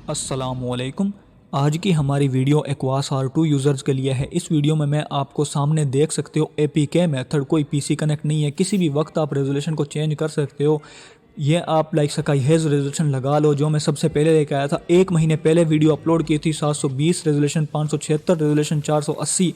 अस्सलामुअलैकुम। आज की हमारी वीडियो एक्वास R2 यूज़र्स के लिए है। इस वीडियो में मैं आपको सामने देख सकते हो APK मेथड, कोई पीसी कनेक्ट नहीं है, किसी भी वक्त आप रेजोल्यूशन को चेंज कर सकते हो। ये आप लाइक स्काई हेज रेजोल्यूशन लगा लो, जो मैं सबसे पहले लेके आया था। 1 महीने पहले वीडियो अपलोड की थी। 720 रेजोल्यूशन, 576 रेजोल्यूशन, 480।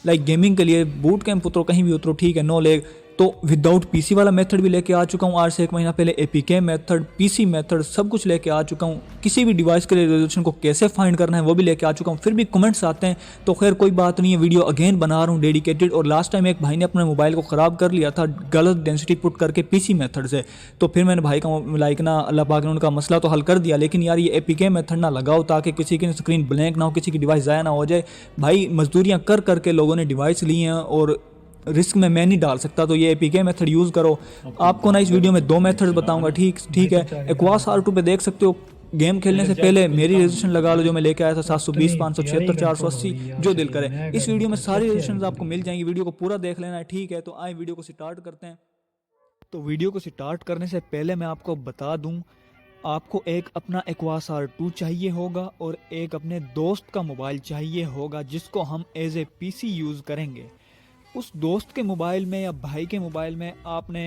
लाइक गेमिंग के लिए बूट कैंप उतरो, कहीं भी उतरो, ठीक है, नो लेग। तो विदाउट पीसी वाला मेथड भी लेके आ चुका हूँ आज से 1 महीना पहले। APK मेथड, पीसी मेथड, सब कुछ लेके आ चुका हूँ। किसी भी डिवाइस के लिए रेजोल्यूशन को कैसे फाइंड करना है वो भी लेके आ चुका हूँ। फिर भी कमेंट्स आते हैं, तो खैर कोई बात नहीं है, वीडियो अगेन बना रहा हूँ डेडिकेटेड। और लास्ट टाइम एक भाई ने अपने मोबाइल को ख़राब कर लिया था गलत डेंसिटी पुट करके पीसी मेथड से। तो फिर मैंने भाई का लाइक ना, अल्लाह पाक ने उनका मसला तो हल कर दिया। लेकिन यार ये APK मेथड ना लगाओ, ताकि किसी की स्क्रीन ब्लैंक ना हो, किसी की डिवाइस ज़ाया ना हो जाए। भाई मजदूरियाँ कर करके लोगों ने डिवाइस ली हैं और रिस्क में मैं नहीं डाल सकता, तो ये APK मेथड यूज़ करो। आपको ना इस वीडियो में 2 मेथड्स बताऊंगा, ठीक है। एक्वास R2 पे देख सकते हो, गेम खेलने से पहले मेरी रेजोल्यूशन लगा लो जो मैं लेके आया था, 720, 576, 480, जो दिल करे। इस वीडियो में सारी रेजोल्यूशन आपको मिल जाएंगी, वीडियो को पूरा देख लेना है, ठीक है। तो आए वीडियो को स्टार्ट करते हैं। तो वीडियो को स्टार्ट करने से पहले मैं आपको बता दूं, आपको एक अपना एक्वास R2 चाहिए होगा और एक अपने दोस्त का मोबाइल चाहिए होगा, जिसको हम एज ए PC यूज़ करेंगे। उस दोस्त के मोबाइल में या भाई के मोबाइल में आपने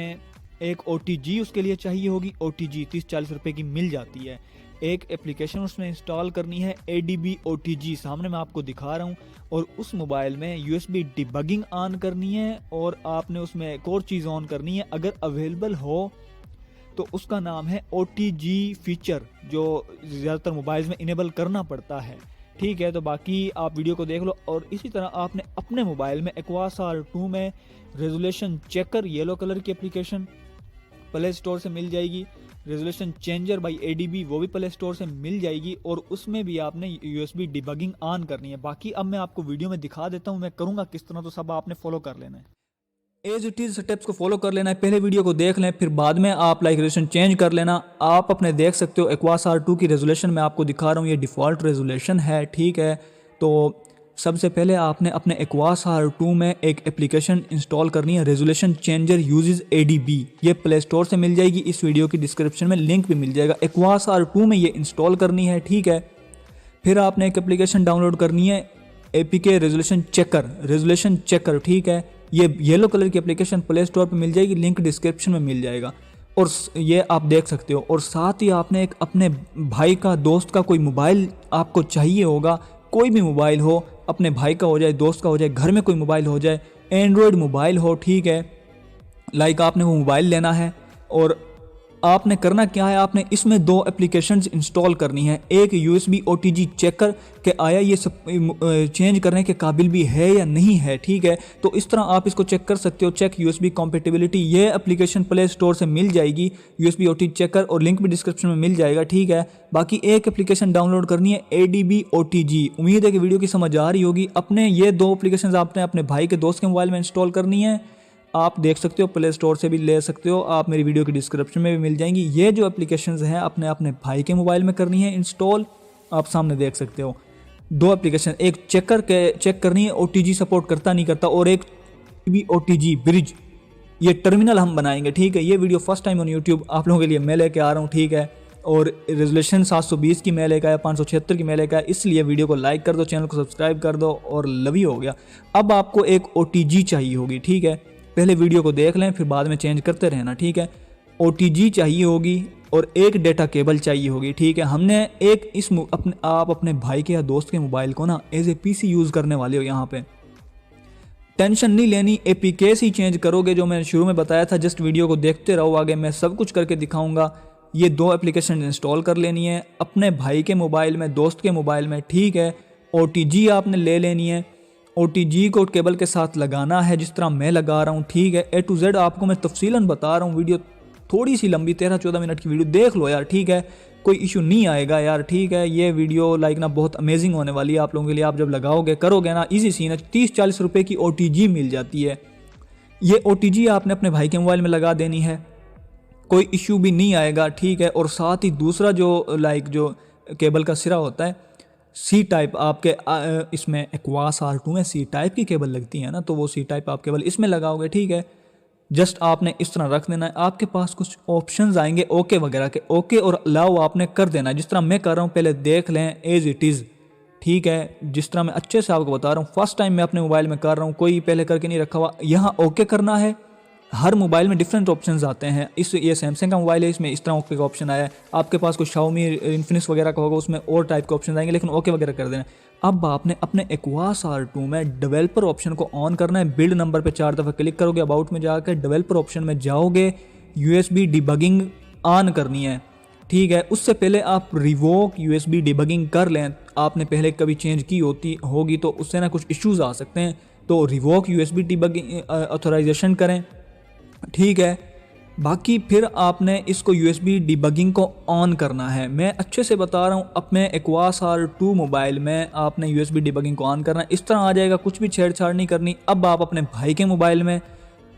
एक OTG उसके लिए चाहिए होगी। OTG 30-40 रुपए की मिल जाती है। एक एप्लीकेशन उसमें इंस्टॉल करनी है, ADB OTG, सामने मैं आपको दिखा रहा हूँ। और उस मोबाइल में USB डिबगिंग ऑन करनी है और आपने उसमें एक और चीज़ ऑन करनी है, अगर अवेलेबल हो तो उसका नाम है OTG फीचर, जो ज़्यादातर मोबाइल्स में इनेबल करना पड़ता है, ठीक है। तो बाकी आप वीडियो को देख लो। और इसी तरह आपने अपने मोबाइल में एक्वास R2 में रेजोल्यूशन चेकर, येलो कलर की एप्लीकेशन प्ले स्टोर से मिल जाएगी। रेजोल्यूशन चेंजर बाई ADB, वो भी प्ले स्टोर से मिल जाएगी। और उसमें भी आपने USB डिबगिंग ऑन करनी है। बाकी अब मैं आपको वीडियो में दिखा देता हूँ मैं करूँगा किस तरह, तो सब आपने फॉलो कर लेना है। एज इट इज़ स्टेप्स को फॉलो कर लेना है। पहले वीडियो को देख लें, फिर बाद में आप लाइक रेजोल्यूशन चेंज कर लेना। आप अपने देख सकते हो एक्वास R2 की रेजोल्यूशन मैं आपको दिखा रहा हूँ, ये डिफ़ॉल्ट रेजोल्यूशन है, ठीक है। तो सबसे पहले आपने अपने एक्वास R2 में एक एप्लीकेशन इंस्टॉल करनी है, रेजोल्यूशन चेंजर यूजेस ADB। ये प्ले स्टोर से मिल जाएगी, इस वीडियो की डिस्क्रिप्शन में लिंक भी मिल जाएगा। एक्वास R2 में ये इंस्टॉल करनी है, ठीक है। फिर आपने एक एप्लीकेशन डाउनलोड करनी है, APK रेजोल्यूशन चेकर, ठीक है। ये येलो कलर की एप्लीकेशन प्ले स्टोर पे मिल जाएगी, लिंक डिस्क्रिप्शन में मिल जाएगा। और ये आप देख सकते हो। और साथ ही आपने एक अपने भाई का, दोस्त का कोई मोबाइल आपको चाहिए होगा। कोई भी मोबाइल हो, अपने भाई का हो जाए, दोस्त का हो जाए, घर में कोई मोबाइल हो जाए, एंड्रॉयड मोबाइल हो, ठीक है। लाइक आपने वो मोबाइल लेना है और आपने करना क्या है, आपने इसमें 2 एप्लीकेशंस इंस्टॉल करनी है। एक USB OTG चेकर के आया ये सब चेंज करने के काबिल भी है या नहीं है, ठीक है। तो इस तरह आप इसको चेक कर सकते हो, चेक USB कॉम्पेटिबिलिटी। ये एप्लीकेशन प्ले स्टोर से मिल जाएगी, USB OTG चेकर, और लिंक भी डिस्क्रिप्शन में मिल जाएगा, ठीक है। बाकी एक एप्लीकेशन डाउनलोड करनी है, ADB OTG। उम्मीद है कि वीडियो की समझ आ रही होगी। अपने ये 2 एप्लीकेशन आपने अपने भाई के, दोस्त के मोबाइल में इंस्टॉल करनी है। आप देख सकते हो, प्ले स्टोर से भी ले सकते हो, आप मेरी वीडियो की डिस्क्रिप्शन में भी मिल जाएंगी। ये जो एप्लीकेशंस हैं अपने अपने भाई के मोबाइल में करनी है इंस्टॉल। आप सामने देख सकते हो 2 एप्लीकेशन, एक चेकर के चेक करनी है, OTG सपोर्ट करता नहीं करता, और एक भी OTG ब्रिज। ये टर्मिनल हम बनाएंगे, ठीक है। ये video first time on YouTube आप लोगों के लिए मैं लेके आ रहा हूँ, ठीक है। और रेजोल्यूशन 720 की मैं लेकर आया, 576 की मैं लेकर आया, इसलिए वीडियो को लाइक कर दो, चैनल को सब्सक्राइब कर दो, और लव यू हो गया। अब आपको एक OTG चाहिए होगी, ठीक है। पहले वीडियो को देख लें, फिर बाद में चेंज करते रहना, ठीक है। OTG चाहिए होगी और एक डेटा केबल चाहिए होगी, ठीक है। हमने एक आप अपने भाई के या दोस्त के मोबाइल को ना एज ए PC यूज़ करने वाले हो। यहाँ पे टेंशन नहीं लेनी, APK से ही चेंज करोगे, जो मैंने शुरू में बताया था। जस्ट वीडियो को देखते रहो, आगे मैं सब कुछ करके दिखाऊंगा। ये 2 एप्लीकेशन इंस्टॉल कर लेनी है अपने भाई के मोबाइल में, दोस्त के मोबाइल में, ठीक है। OTG आपने ले लेनी है, OTG को केबल के साथ लगाना है, जिस तरह मैं लगा रहा हूँ, ठीक है। A to Z आपको मैं तफसीलन बता रहा हूँ। वीडियो थोड़ी सी लंबी, 13-14 मिनट की वीडियो, देख लो यार, ठीक है। कोई इशू नहीं आएगा यार, ठीक है। ये वीडियो लाइक ना बहुत अमेजिंग होने वाली है आप लोगों के लिए। आप जब लगाओगे, करोगे ना, ईजी सीन है। 30-40 रुपए की OTG मिल जाती है। ये OTG आपने अपने भाई के मोबाइल में लगा देनी है, कोई इशू भी नहीं आएगा, ठीक है। और साथ ही दूसरा जो लाइक जो केबल का सिरा होता है, C टाइप आपके इसमें एक्वास R2 में C टाइप की केबल लगती है ना, तो वो C टाइप आप केबल इसमें लगाओगे, ठीक है। जस्ट आपने इस तरह रख देना है। आपके पास कुछ ऑप्शंस आएंगे ओके वगैरह के, ओके और अलाउ आपने कर देना है। जिस तरह मैं कर रहा हूँ पहले देख लें एज इट इज़, ठीक है। जिस तरह मैं अच्छे से आपको बता रहा हूँ, फर्स्ट टाइम मैं अपने मोबाइल में कर रहा हूँ, कोई पहले करके नहीं रखा हुआ। यहाँ ओके करना है। हर मोबाइल में डिफरेंट ऑप्शंस आते हैं। ये सैमसंग का मोबाइल है, इसमें इस तरह ओके का ऑप्शन आया है। आपके पास कोई शाओमी इन्फिनिक्स वगैरह का होगा, उसमें और टाइप के ऑप्शन आएंगे, लेकिन ओके वगैरह कर देना। अब आपने अपने एक्वास R2 में डेवलपर ऑप्शन को ऑन करना है। बिल्ड नंबर पे 4 दफ़ा क्लिक करोगे, अबाउट में जाकर डेवलपर ऑप्शन में जाओगे, USB डिबगिंग ऑन करनी है, ठीक है। उससे पहले आप रिवोक USB डिबगिंग कर लें। आपने पहले कभी चेंज की होगी तो उससे ना कुछ इश्यूज आ सकते हैं, तो रिवोक USB डिबगिंग ऑथराइजेशन करें, ठीक है। बाकी फिर आपने इसको USB डिबगिंग को ऑन करना है। मैं अच्छे से बता रहा हूँ, अपने एक्वास R2 मोबाइल में आपने USB डिबगिंग को ऑन करना है। इस तरह आ जाएगा, कुछ भी छेड़छाड़ नहीं करनी। अब आप अपने भाई के मोबाइल में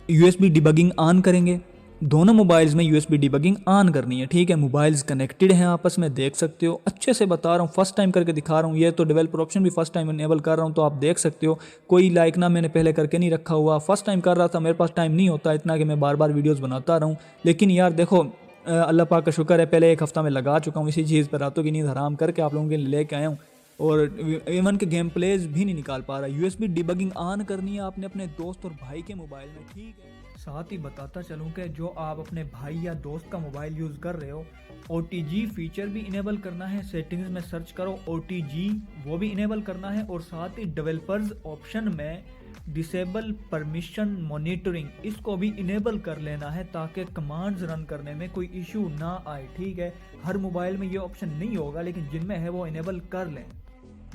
USB डिबगिंग ऑन करेंगे। दोनों मोबाइल्स में USB डिबगिंग ऑन करनी है, ठीक है। मोबाइल्स कनेक्टेड हैं आपस में, देख सकते हो। अच्छे से बता रहा हूँ, फर्स्ट टाइम करके दिखा रहा हूँ। ये तो डेवलपर ऑप्शन भी फर्स्ट टाइम इनेबल कर रहा हूँ, तो आप देख सकते हो। कोई लाइक ना मैंने पहले करके नहीं रखा हुआ, फर्स्ट टाइम कर रहा था। मेरे पास टाइम नहीं होता इतना कि मैं बार बार वीडियोज़ बनाता रहूँ, लेकिन यार देखो अल्लाह पाक का शुक्र है, पहले एक हफ्ता में लगा चुका हूँ इसी चीज़ पर। रातों की नींद हराम करके आप लोगों के लिए लेके आया हूँ, और इवन के गेम प्लेज भी नहीं निकाल पा रहा। USB डिबगिंग ऑन करनी है आपने अपने दोस्त और भाई के मोबाइल में, ठीक है। साथ ही बताता चलूँ कि जो आप अपने भाई या दोस्त का मोबाइल यूज़ कर रहे हो, OTG फीचर भी इनेबल करना है। सेटिंग्स में सर्च करो OTG, वो भी इनेबल करना है। और साथ ही डेवलपर्स ऑप्शन में डिसेबल परमिशन मॉनिटरिंग, इसको भी इनेबल कर लेना है, ताकि कमांड्स रन करने में कोई इशू ना आए, ठीक है। हर मोबाइल में ये ऑप्शन नहीं होगा, लेकिन जिनमें है वो इनेबल कर लें।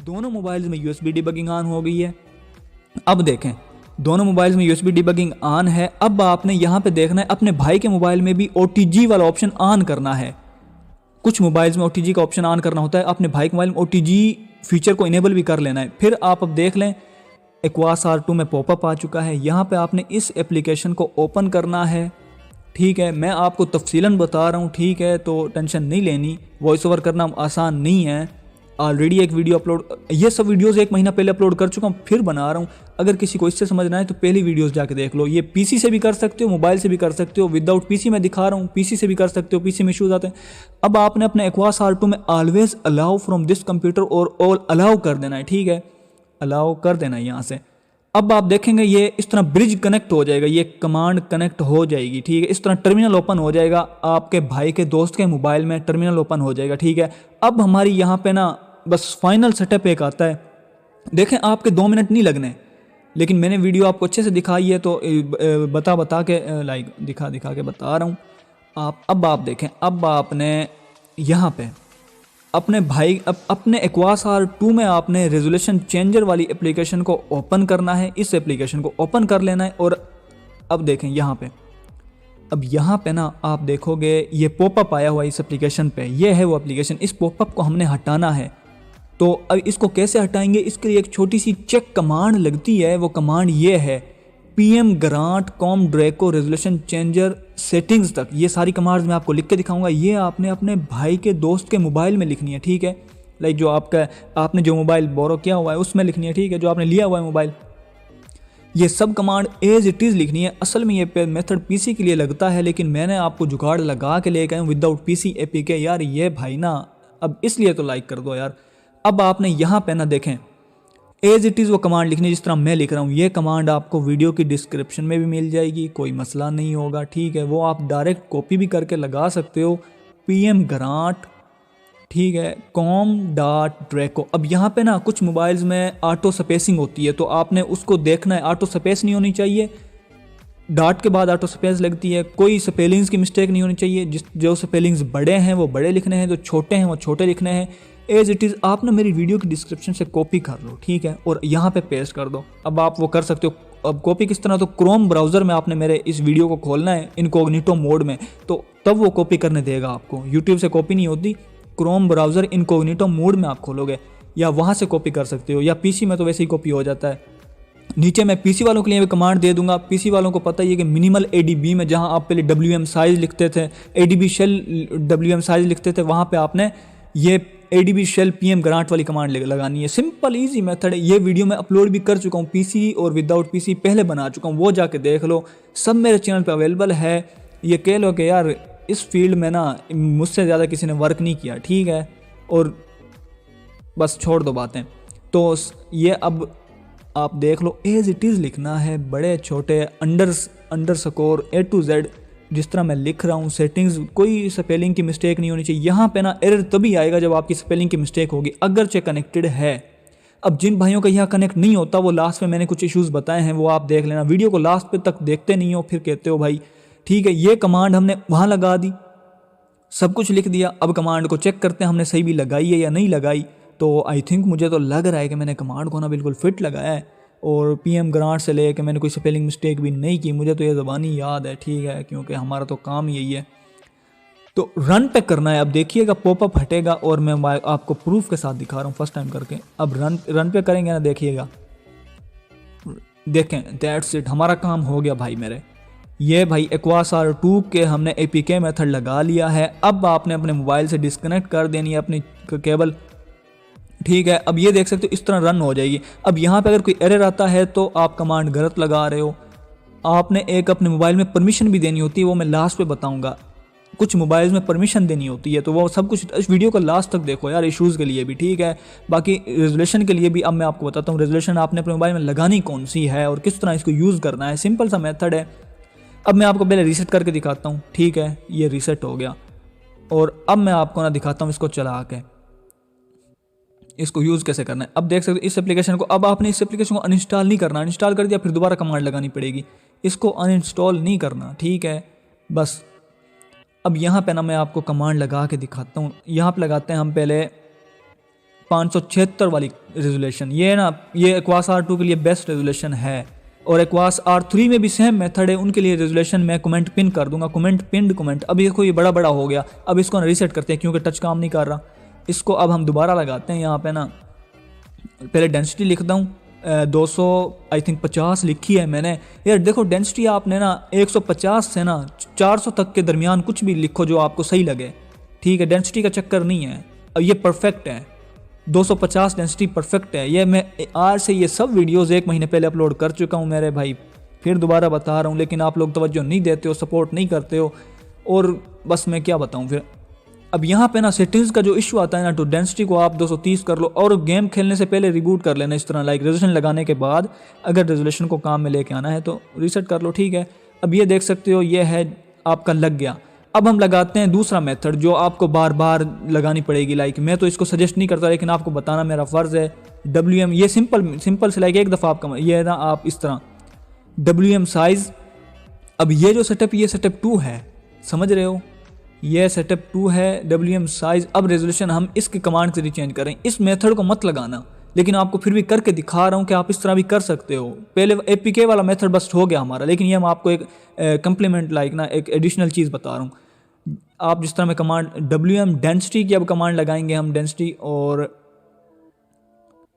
दोनों मोबाइल्स में USB डिबगिंग ऑन हो गई है। अब देखें, दोनों मोबाइल्स में USB डिबगिंग ऑन है। अब आपने यहाँ पे देखना है, अपने भाई के मोबाइल में भी OTG वाला ऑप्शन ऑन करना है। कुछ मोबाइल्स में OTG का ऑप्शन ऑन करना होता है, अपने भाई के मोबाइल में OTG फीचर को इनेबल भी कर लेना है। फिर आप अब देख लें, एक्वास R2 में पॉपअप आ चुका है। यहाँ पे आपने इस एप्लीकेशन को ओपन करना है, ठीक है। मैं आपको तफसीलन बता रहा हूँ, ठीक है, तो टेंशन नहीं लेनी। वॉइस ओवर करना आसान नहीं है। ऑलरेडी एक वीडियो अपलोड, ये सब वीडियोस 1 महीना पहले अपलोड कर चुका हूँ, फिर बना रहा हूँ। अगर किसी को इससे समझना है तो पहली वीडियोस जाके देख लो। ये PC से भी कर सकते हो, मोबाइल से भी कर सकते हो। विदाउट PC मैं दिखा रहा हूँ, PC से भी कर सकते हो, PC में इशूज आते हैं। अब आपने अपने एक्वास R2 में always allow from this computer और ऑल अलाउ कर देना है, ठीक है। अलाउ कर देना है यहाँ से। अब आप देखेंगे ये इस तरह ब्रिज कनेक्ट हो जाएगा, ये कमांड कनेक्ट हो जाएगी, ठीक है। इस तरह टर्मिनल ओपन हो जाएगा, आपके भाई के दोस्त के मोबाइल में टर्मिनल ओपन हो जाएगा, ठीक है। अब हमारी यहाँ पे ना बस फाइनल सेटअप एक आता है। देखें, आपके 2 मिनट नहीं लगने, लेकिन मैंने वीडियो आपको अच्छे से दिखाई है, तो बता के लाइक दिखा के बता रहा हूँ। अब आप देखें, अब आपने यहाँ पे अपने भाई अपने एक्वास R2 में आपने रेजोल्यूशन चेंजर वाली एप्लीकेशन को ओपन करना है। इस एप्लीकेशन को ओपन कर लेना है। और अब देखें यहाँ पे, अब यहाँ पे ना आप देखोगे ये पॉपअप आया हुआ इस एप्लीकेशन पे, ये है वो एप्लीकेशन। इस पॉपअप को हमने हटाना है, तो अब इसको कैसे हटाएंगे? इसके लिए एक छोटी सी चेक कमांड लगती है। वो कमांड ये है PM grant com Draco resolution changer settings तक। ये सारी कमांड्स मैं आपको लिख के दिखाऊंगा। ये आपने अपने भाई के दोस्त के मोबाइल में लिखनी है, ठीक है। लाइक जो आपने जो मोबाइल बोरो किया हुआ है उसमें लिखनी है, ठीक है, जो आपने लिया हुआ है मोबाइल। ये सब कमांड एज इट इज़ लिखनी है। असल में ये मेथड PC के लिए लगता है, लेकिन मैंने आपको जुगाड़ लगा के लेके आया हूँ विदाउट PC APK। यार ये भाई ना, अब इसलिए तो लाइक कर दो यार। अब आपने यहाँ पे ना देखें, एज इट इज़ वो कमांड लिखनी जिस तरह मैं लिख रहा हूँ। ये कमांड आपको वीडियो की डिस्क्रिप्शन में भी मिल जाएगी, कोई मसला नहीं होगा, ठीक है। वो आप डायरेक्ट कॉपी भी करके लगा सकते हो। PM ग्रांट, ठीक है, com.draco। अब यहाँ पे ना कुछ मोबाइल्स में ऑटो स्पेसिंग होती है, तो आपने उसको देखना है। ऑटो स्पेस नहीं होनी चाहिए, डॉट के बाद ऑटो स्पेस लगती है। कोई स्पेलिंग्स की मिस्टेक नहीं होनी चाहिए। जो स्पेलिंग्स बड़े हैं वो बड़े लिखने हैं, जो छोटे हैं वो छोटे लिखने हैं। एज इट इज़ आपने मेरी वीडियो की डिस्क्रिप्शन से कॉपी कर लो, ठीक है, और यहाँ पे पेस्ट कर दो। अब आप वो कर सकते हो। अब कॉपी किस तरह? तो क्रोम ब्राउज़र में आपने मेरे इस वीडियो को खोलना है इनकॉग्निटो मोड में, तो तब वो कॉपी करने देगा आपको। यूट्यूब से कॉपी नहीं होती, क्रोम ब्राउज़र इनकॉग्निटो मोड में आप खोलोगे, या वहाँ से कॉपी कर सकते हो, या PC में तो वैसे ही कॉपी हो जाता है। नीचे मैं PC वालों के लिए भी कमांड दे दूंगा। PC वालों को पता ही है कि मिनिमल ADB में, जहाँ आप पहले WM साइज लिखते थे, ADB शेल WM साइज लिखते थे, वहाँ पे आपने ये ADB शेल PM ग्रांट वाली कमांड लगानी है। सिंपल इजी मेथड है। ये वीडियो मैं अपलोड भी कर चुका हूँ, PC और विदाउट PC पहले बना चुका हूँ, वो जाके देख लो, सब मेरे चैनल पे अवेलेबल है। ये कह लो कि यार इस फील्ड में ना मुझसे ज़्यादा किसी ने वर्क नहीं किया, ठीक है, और बस छोड़ दो बातें। तो ये अब आप देख लो, एज इट इज़ लिखना है, बड़े छोटे अंडरस्कोर A to Z जिस तरह मैं लिख रहा हूँ। सेटिंग्स कोई स्पेलिंग की मिस्टेक नहीं होनी चाहिए। यहाँ पे ना एरर तभी आएगा जब आपकी स्पेलिंग की मिस्टेक होगी, अगरचे कनेक्टेड है। अब जिन भाइयों का यहाँ कनेक्ट नहीं होता वो लास्ट में मैंने कुछ इश्यूज़ बताए हैं, वो आप देख लेना। वीडियो को लास्ट पे तक देखते नहीं हो, फिर कहते हो भाई ठीक है। ये कमांड हमने वहाँ लगा दी, सब कुछ लिख दिया। अब कमांड को चेक करते हैं हमने सही भी लगाई है या नहीं लगाई। तो आई थिंक मुझे तो लग रहा है कि मैंने कमांड को ना बिल्कुल फिट लगाया है, और PM ग्रांट से ले के मैंने कोई स्पेलिंग मिस्टेक भी नहीं की। मुझे तो ये ज़बानी याद है, ठीक है, क्योंकि हमारा तो काम यही है। तो रन पे करना है। अब देखिएगा पॉपअप हटेगा और मैं आपको प्रूफ के साथ दिखा रहा हूँ फर्स्ट टाइम करके। अब रन पे करेंगे ना, देखिएगा, देखें, दैट्स इट, हमारा काम हो गया भाई मेरे। ये भाई एक्वास R2 के हमने APK मेथड लगा लिया है। अब आपने अपने मोबाइल से डिस्कनेक्ट कर देनी है अपनी केबल, ठीक है। अब ये देख सकते हो इस तरह रन हो जाएगी। अब यहाँ पे अगर कोई एरर आता है तो आप कमांड गलत लगा रहे हो। आपने एक अपने मोबाइल में परमिशन भी देनी होती है, वो मैं लास्ट पे बताऊंगा। कुछ मोबाइल्स में परमिशन देनी होती है, तो वो सब कुछ इस वीडियो को लास्ट तक देखो यार, इश्यूज़ के लिए भी, ठीक है। बाकी रेजोल्यूशन के लिए भी अब मैं आपको बताता हूँ। रेजोल्यूशन आपने अपने मोबाइल में लगानी कौन सी है और किस तरह इसको यूज़ करना है, सिंपल सा मेथड है। अब मैं आपको पहले रीसेट करके दिखाता हूँ, ठीक है। ये रीसेट हो गया और अब मैं आपको ना दिखाता हूँ इसको चला के इसको यूज़ कैसे करना है। अब देख सकते हो इस एप्लीकेशन को, अब आपने इस एप्लीकेशन को अनइंस्टॉल नहीं करना, इंस्टॉल कर दिया फिर दोबारा कमांड लगानी पड़ेगी, इसको अनइंस्टॉल नहीं करना, ठीक है, बस। अब यहाँ पे ना मैं आपको कमांड लगा के दिखाता हूँ। यहाँ पे लगाते हैं हम पहले 576 वाली रेजोल्यूशन। ये ना ये एक्वास R2 के लिए बेस्ट रेजोल्यूशन है, और एक्वास R3 में भी सेम मेथड है। उनके लिए रेजोल्यूशन मैं कमेंट पिन कर दूंगा, कमेंट। अब देखो ये बड़ा हो गया। अब इसको ना रीसेट करते हैं क्योंकि टच काम नहीं कर रहा। इसको अब हम दोबारा लगाते हैं। यहाँ पे ना पहले डेंसिटी लिखता हूँ 200 आई थिंक 50 लिखी है मैंने। यार देखो डेंसिटी आपने ना 150 से ना 400 तक के दरमियान कुछ भी लिखो जो आपको सही लगे, ठीक है। डेंसिटी का चक्कर नहीं है। अब ये परफेक्ट है, 250 डेंसिटी परफेक्ट है। ये मैं आज से ये सब वीडियोज़ 1 महीने पहले अपलोड कर चुका हूँ मेरे भाई, फिर दोबारा बता रहा हूँ, लेकिन आप लोग तवज्जो नहीं देते हो, सपोर्ट नहीं करते हो, और बस मैं क्या बताऊँ फिर। अब यहाँ पे ना सेटिंग्स का जो इशू आता है ना, तो डेंसिटी को आप 230 कर लो, और गेम खेलने से पहले रिबूट कर लेना इस तरह, लाइक रेजोल्यूशन लगाने के बाद अगर रेजोल्यूशन को काम में लेके आना है तो रीसेट कर लो, ठीक है। अब ये देख सकते हो ये है आपका लग गया। अब हम लगाते हैं दूसरा मेथड जो आपको बार बार लगानी पड़ेगी। लाइक मैं तो इसको सजेस्ट नहीं करता, लेकिन आपको बताना मेरा फ़र्ज़ है। WM ये सिंपल से लाइक एक दफ़ा आपका ये है ना, आप इस तरह WM साइज़। अब ये जो सेटअप, ये सेटअप 2 है, समझ रहे हो, ये सेटअप 2 है WM साइज़। अब रेजोल्यूशन हम इसके कमांड से चेंज करें। इस मेथड को मत लगाना, लेकिन आपको फिर भी करके दिखा रहा हूँ कि आप इस तरह भी कर सकते हो। पहले APK वाला मेथड बस हो गया हमारा, लेकिन ये हम आपको एक कंप्लीमेंट लाइक ना एक एडिशनल चीज़ बता रहा हूँ। आप जिस तरह में कमांड WM डेंसिटी की अब कमांड लगाएंगे हम, डेंसिटी, और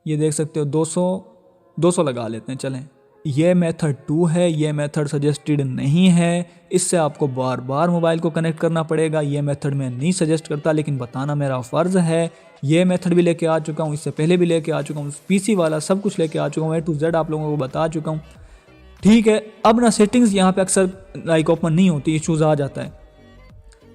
ये देख सकते हो 200 लगा लेते हैं, चलें। ये मेथड 2 है, ये मेथड सजेस्टेड नहीं है, इससे आपको बार बार मोबाइल को कनेक्ट करना पड़ेगा। ये मेथड मैं नहीं सजेस्ट करता, लेकिन बताना मेरा फ़र्ज़ है। ये मेथड भी लेके आ चुका हूँ, इससे पहले भी लेके आ चुका हूँ, PC वाला सब कुछ लेके आ चुका हूँ, A to Z आप लोगों को बता चुका हूँ, ठीक है। अब ना सेटिंग्स यहाँ पे अक्सर लाइक ओपन नहीं होती, इशूज़ आ जाता है,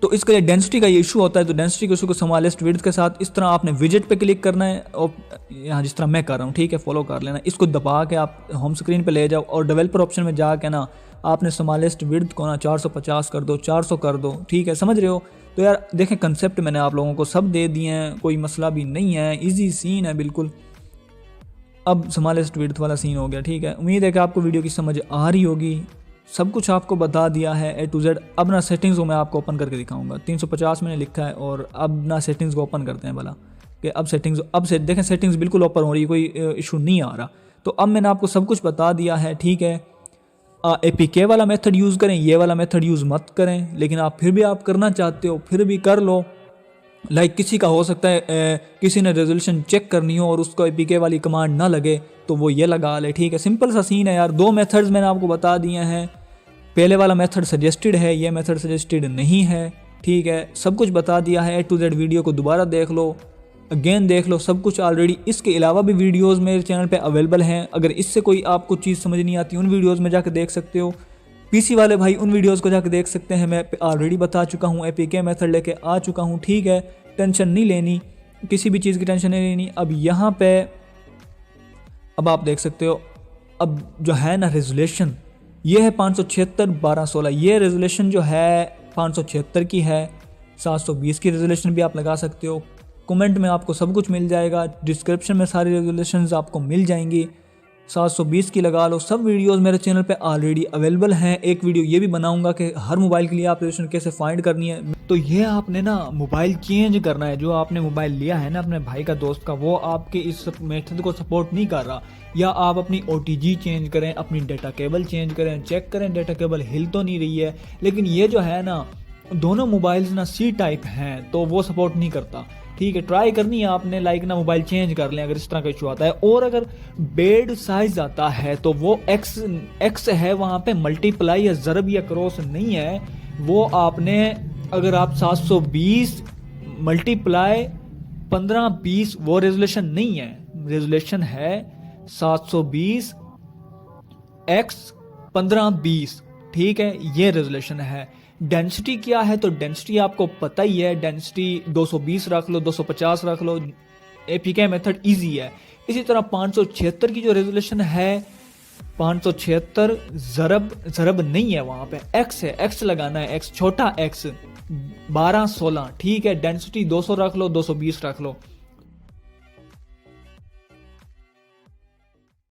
तो इसके लिए डेंसिटी का ये इशू होता है। तो डेंसिटी के इशू को स्मॉलेस्ट विड्थ के साथ इस तरह आपने विजेट पे क्लिक करना है, और यहाँ जिस तरह मैं कर रहा हूँ, ठीक है, फॉलो कर लेना। इसको दबा के आप होम स्क्रीन पे ले जाओ, और डेवलपर ऑप्शन में जाके ना आपने स्मॉलेस्ट विड्थ को ना 450 कर दो, 400 कर दो, ठीक है, समझ रहे हो। तो यार देखें कंसेप्ट मैंने आप लोगों को सब दे दिए हैं, कोई मसला भी नहीं है, ईजी सीन है बिल्कुल। अब स्मॉलेस्ट विड्थ वाला सीन हो गया, ठीक है। उम्मीद है कि आपको वीडियो की समझ आ रही होगी, सब कुछ आपको बता दिया है A to Z। अब ना सेटिंग्स को मैं आपको ओपन करके दिखाऊंगा। 350 मैंने लिखा है, और अब ना सेटिंग्स को ओपन करते हैं भला कि अब सेटिंग्स देखें, सेटिंग्स बिल्कुल ओपन हो रही है, कोई इशू नहीं आ रहा। तो अब मैंने आपको सब कुछ बता दिया है, ठीक है। APK वाला मेथड यूज़ करें, ये वाला मेथड यूज़ मत करें, लेकिन आप फिर भी आप करना चाहते हो फिर भी कर लो। लाइक किसी का हो सकता है किसी ने रेजोल्यूशन चेक करनी हो और उसको APK वाली कमांड ना लगे, तो वो ये लगा ले, ठीक है। सिंपल सा सीन है यार। 2 मेथड्स मैंने आपको बता दिए हैं। पहले वाला मेथड सजेस्टेड है, ये मेथड सजेस्टेड नहीं है, ठीक है। सब कुछ बता दिया है A to Z। वीडियो को दोबारा देख लो, अगेन देख लो, सब कुछ ऑलरेडी। इसके अलावा भी वीडियोस मेरे चैनल पे अवेलेबल हैं, अगर इससे कोई आपको चीज़ समझ नहीं आती उन वीडियोस में जाकर देख सकते हो। पीसी वाले भाई उन वीडियोस को जाकर देख सकते हैं, मैं ऑलरेडी बता चुका हूँ, एपीके मेथड लेके आ चुका हूँ। ठीक है, टेंशन नहीं लेनी, किसी भी चीज़ की टेंशन नहीं लेनी। अब यहाँ पे अब आप देख सकते हो, अब जो है ना रेजोल्यूशन, ये है 576x1216। ये रेजोल्यूशन जो है 576 की है, 720 की रेजोल्यूशन भी आप लगा सकते हो। कमेंट में आपको सब कुछ मिल जाएगा, डिस्क्रिप्शन में सारी रेजोल्यूशंस आपको मिल जाएंगी। 720 की लगा लो। सब वीडियोस मेरे चैनल पे ऑलरेडी अवेलेबल हैं। एक वीडियो ये भी बनाऊंगा कि हर मोबाइल के लिए आप रेजोल्यूशन कैसे फाइंड करनी है। तो ये आपने ना मोबाइल चेंज करना है, जो आपने मोबाइल लिया है ना अपने भाई का, दोस्त का, वो आपके इस मेथड को सपोर्ट नहीं कर रहा, या आप अपनी OTG चेंज करें, अपनी डाटा केबल चेंज करें, चेक करें डाटा केबल हिल तो नहीं रही है। लेकिन ये जो है ना, दोनों मोबाइल्स ना C टाइप हैं, तो वो सपोर्ट नहीं करता। ठीक है, ट्राई करनी है आपने, लाइक ना मोबाइल चेंज कर लें अगर इस तरह का इशू आता है। और अगर बेड साइज आता है तो वो एक्स है, वहाँ पे मल्टीप्लाई या ज़रब या क्रॉस नहीं है। वो आपने, अगर आप 720 मल्टीप्लाई 1520, वो रेजोल्यूशन नहीं है, रेजोल्यूशन है 720 x 1520। ठीक है, ये रेजोल्यूशन है। डेंसिटी क्या है, तो डेंसिटी आपको पता ही है, डेंसिटी 220 रख लो, 250 रख लो, एपीके मेथड इजी है। इसी तरह 576 की जो रेजोल्यूशन है, 576 ज़रब नहीं है, वहाँ पे एक्स है, एक्स लगाना है, एक्स छोटा एक्स 1216। ठीक है, डेंसिटी 200 रख लो, 220 रख लो।